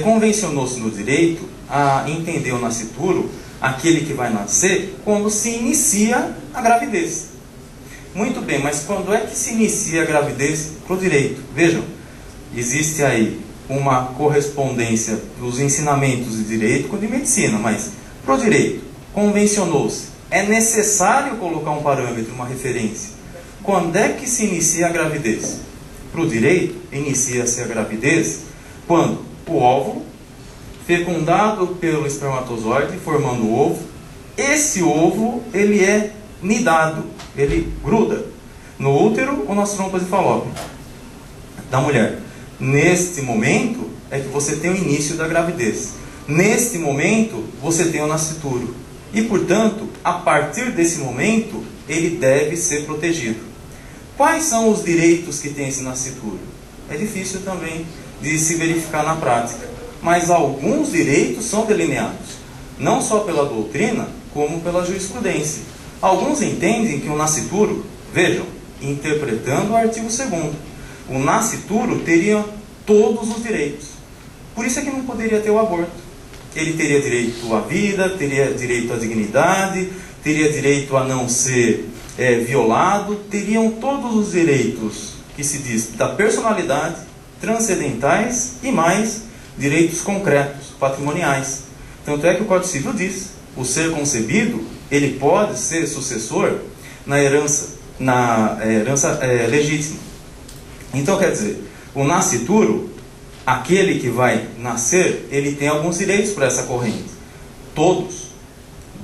Convencionou-se no direito a entender o nascituro, aquele que vai nascer, quando se inicia a gravidez. Muito bem, mas quando é que se inicia a gravidez para o direito? Vejam, existe aí uma correspondência dos ensinamentos de direito com o de medicina, mas para o direito, convencionou-se, é necessário colocar um parâmetro, uma referência. Quando é que se inicia a gravidez? Para o direito, inicia-se a gravidez quando o óvulo, fecundado pelo espermatozoide, formando o ovo, esse ovo ele é nidado, ele gruda no útero ou nas trompas de Falópio da mulher. Neste momento é que você tem o início da gravidez. Neste momento você tem o nascituro. E, portanto, a partir desse momento, ele deve ser protegido. Quais são os direitos que tem esse nascituro? É difícil também de se verificar na prática. Mas alguns direitos são delineados, não só pela doutrina, como pela jurisprudência. Alguns entendem que o nascituro, vejam, interpretando o artigo 2º, o nascituro teria todos os direitos. Por isso é que não poderia ter o aborto. Ele teria direito à vida, teria direito à dignidade, teria direito a não ser violado, teriam todos os direitos que se diz da personalidade, transcendentais e mais direitos concretos, patrimoniais. Tanto é que o Código Civil diz, o ser concebido, ele pode ser sucessor na herança legítima. Então, quer dizer, o nascituro, aquele que vai nascer, ele tem alguns direitos para essa corrente. Todos.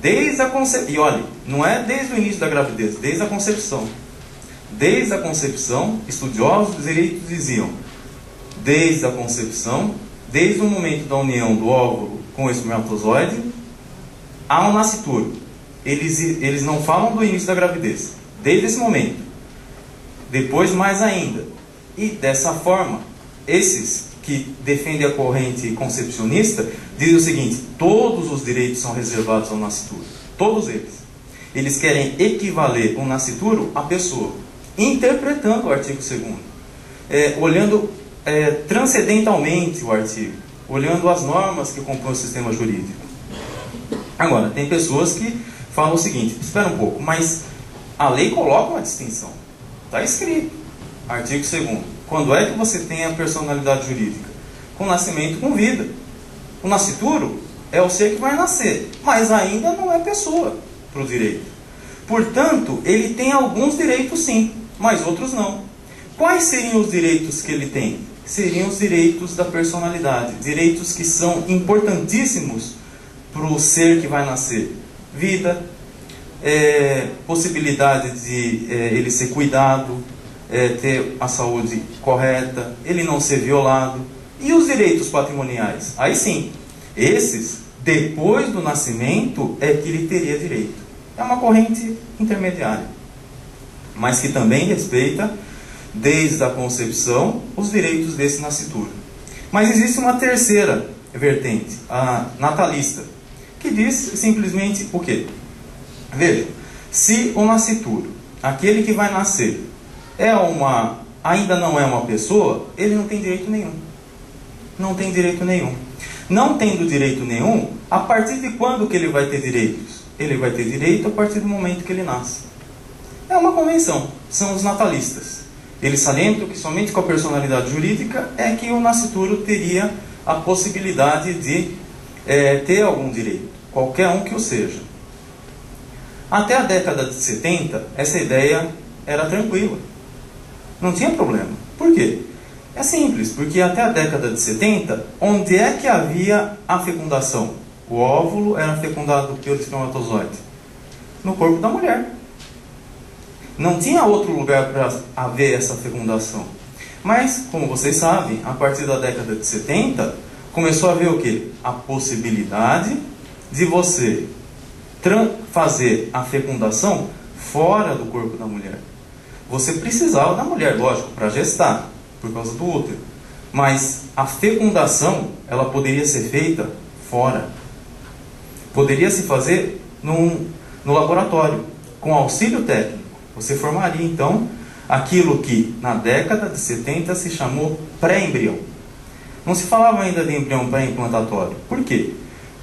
Desde a concepção. E olha, não é desde o início da gravidez, desde a concepção. Desde a concepção, estudiosos dos direitos diziam, desde a concepção, desde o momento da união do óvulo com o espermatozoide, há um nascituro. Eles não falam do início da gravidez. Desde esse momento. Depois, mais ainda. E dessa forma, esses que defendem a corrente concepcionista dizem o seguinte: todos os direitos são reservados ao nascituro. Todos eles. Eles querem equivaler o nascituro à pessoa, interpretando o artigo 2º, olhando transcendentalmente o artigo, olhando as normas que compõem o sistema jurídico. Agora, tem pessoas que falam o seguinte: espera um pouco, mas a lei coloca uma distinção. Está escrito, artigo 2º. Quando é que você tem a personalidade jurídica? Com nascimento, com vida. O nascituro é o ser que vai nascer, mas ainda não é pessoa para o direito. Portanto, ele tem alguns direitos sim, mas outros não. Quais seriam os direitos que ele tem? Seriam os direitos da personalidade, direitos que são importantíssimos para o ser que vai nascer. Vida, possibilidade de ele ser cuidado, ter a saúde correta, ele não ser violado. E os direitos patrimoniais? Aí sim, esses, depois do nascimento, é que ele teria direito. É uma corrente intermediária, mas que também respeita, desde a concepção, os direitos desse nascituro. Mas existe uma terceira vertente, a natalista, que diz simplesmente o quê? Veja, se o nascituro, aquele que vai nascer, ainda não é uma pessoa, ele não tem direito nenhum. Não tem direito nenhum. Não tendo direito nenhum, a partir de quando que ele vai ter direitos? Ele vai ter direito a partir do momento que ele nasce. É uma convenção, são os natalistas. Eles salientam que somente com a personalidade jurídica é que o nascituro teria a possibilidade de ter algum direito, qualquer um que o seja. Até a década de 70, essa ideia era tranquila. Não tinha problema. Por quê? É simples, porque até a década de 70, onde é que havia a fecundação? O óvulo era fecundado pelo espermatozoide. No corpo da mulher. Não tinha outro lugar para haver essa fecundação. Mas, como vocês sabem, a partir da década de 70, começou a haver o quê? A possibilidade de você fazer a fecundação fora do corpo da mulher. Você precisava da mulher, lógico, para gestar, por causa do útero. Mas a fecundação, ela poderia ser feita fora. Poderia se fazer no laboratório, com auxílio técnico. Você formaria, então, aquilo que na década de 70 se chamou pré-embrião. Não se falava ainda de embrião pré-implantatório. Por quê?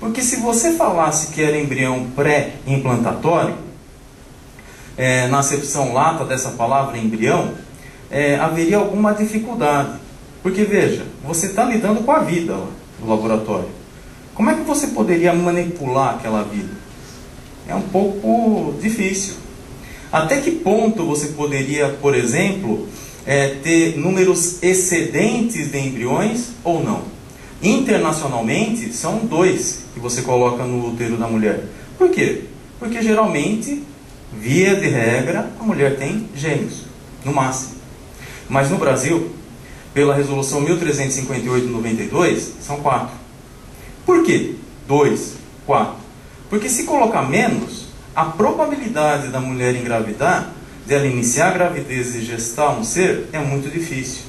Porque se você falasse que era embrião pré-implantatório, na acepção lata dessa palavra embrião, haveria alguma dificuldade. Porque veja, você está lidando com a vida lá no laboratório. Como é que você poderia manipular aquela vida? É um pouco difícil. Até que ponto você poderia, por exemplo, ter números excedentes de embriões ou não? Internacionalmente, são 2 que você coloca no útero da mulher. Por quê? Porque geralmente, via de regra, a mulher tem gêmeos, no máximo. Mas no Brasil, pela resolução 1358/92, são 4. Por quê? 2, 4. Porque se colocar menos, a probabilidade da mulher engravidar, de ela iniciar a gravidez e gestar um ser, é muito difícil.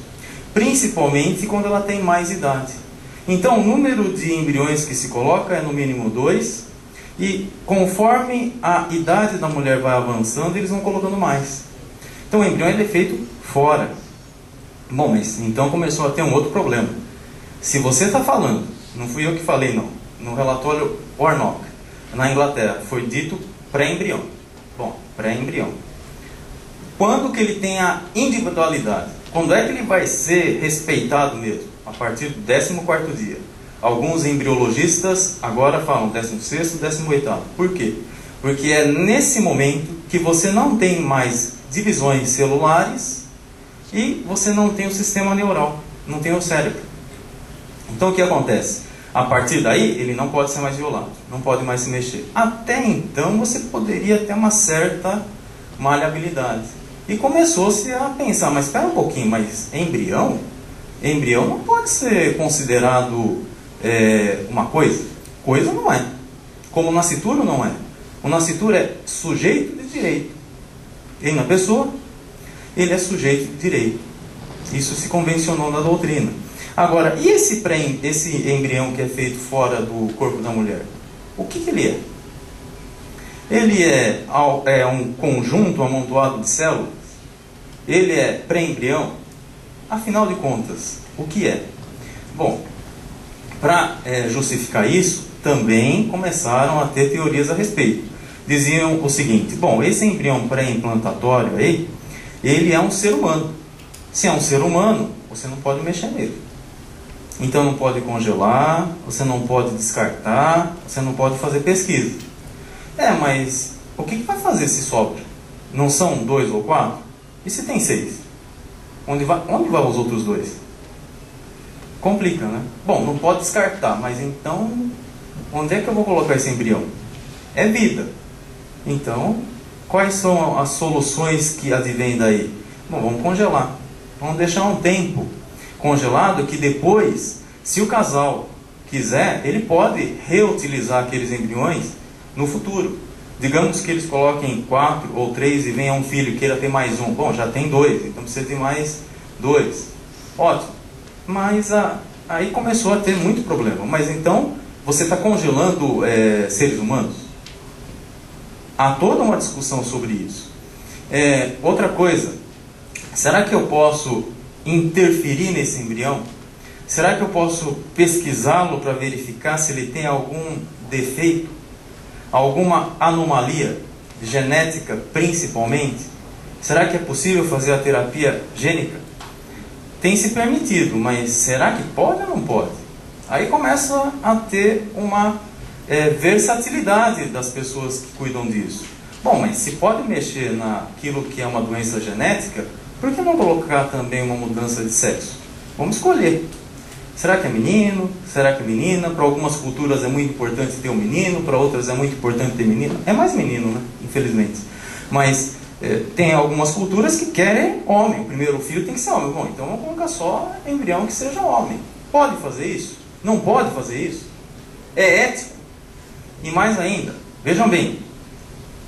Principalmente quando ela tem mais idade. Então, o número de embriões que se coloca é no mínimo 2, e conforme a idade da mulher vai avançando, eles vão colocando mais. Então, o embrião é feito fora. Bom, mas então começou a ter um outro problema. Se você está falando, não fui eu que falei não, no relatório Warnock, na Inglaterra, foi dito pré-embrião. Bom, pré-embrião. Quando que ele tem a individualidade? Quando é que ele vai ser respeitado mesmo? A partir do 14º dia. Alguns embriologistas agora falam 16º, 18º. Por quê? Porque é nesse momento que você não tem mais divisões celulares e você não tem o sistema neural, não tem o cérebro. Então o que acontece? A partir daí, ele não pode ser mais violado, não pode mais se mexer. Até então, você poderia ter uma certa maleabilidade. E começou-se a pensar, mas espera um pouquinho, mas embrião? Embrião não pode ser considerado uma coisa? Coisa não é. Como o nascituro não é. O nascituro é sujeito de direito. E na pessoa, ele é sujeito de direito. Isso se convencionou na doutrina. Agora, e esse embrião que é feito fora do corpo da mulher? O que ele é? Ele é um conjunto amontoado de células? Ele é pré-embrião? Afinal de contas, o que é? Bom, para justificar isso, também começaram a ter teorias a respeito. Diziam o seguinte: bom, esse embrião pré-implantatório aí, ele é um ser humano. Se é um ser humano, você não pode mexer nele. Então não pode congelar, você não pode descartar, você não pode fazer pesquisa. Mas o que vai fazer se sobra? Não são 2 ou 4? E se tem 6? Onde vai os outros 2? Complica, né? Bom, não pode descartar, mas então onde é que eu vou colocar esse embrião? É vida. Então, quais são as soluções que advêm daí? Bom, vamos congelar. Vamos deixar um tempo congelado que depois, se o casal quiser, ele pode reutilizar aqueles embriões no futuro. Digamos que eles coloquem 4 ou 3 e venha um filho e queira ter mais um. Bom, já tem 2, então precisa ter mais 2. Ótimo. Mas aí começou a ter muito problema. Mas então, você está congelando seres humanos? Há toda uma discussão sobre isso. Outra coisa, será que eu posso interferir nesse embrião? Será que eu posso pesquisá-lo para verificar se ele tem algum defeito? Alguma anomalia genética, principalmente? Será que é possível fazer a terapia gênica? Tem se permitido, mas será que pode ou não pode? Aí começa a ter uma versatilidade das pessoas que cuidam disso. Bom, mas se pode mexer naquilo que é uma doença genética, por que não colocar também uma mudança de sexo? Vamos escolher. Será que é menino? Será que é menina? Para algumas culturas é muito importante ter um menino, para outras é muito importante ter menina. É mais menino, né? Infelizmente. Mas tem algumas culturas que querem homem. O primeiro filho tem que ser homem. Bom, então vamos colocar só embrião que seja homem. Pode fazer isso? Não pode fazer isso? É ético? E mais ainda, vejam bem,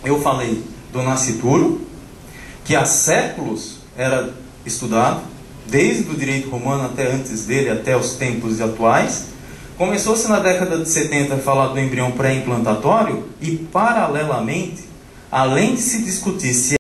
eu falei do nascituro, que há séculos era estudado, desde o direito romano até antes dele, até os tempos atuais. Começou-se na década de 70 a falar do embrião pré-implantatório e, paralelamente, além de se discutir se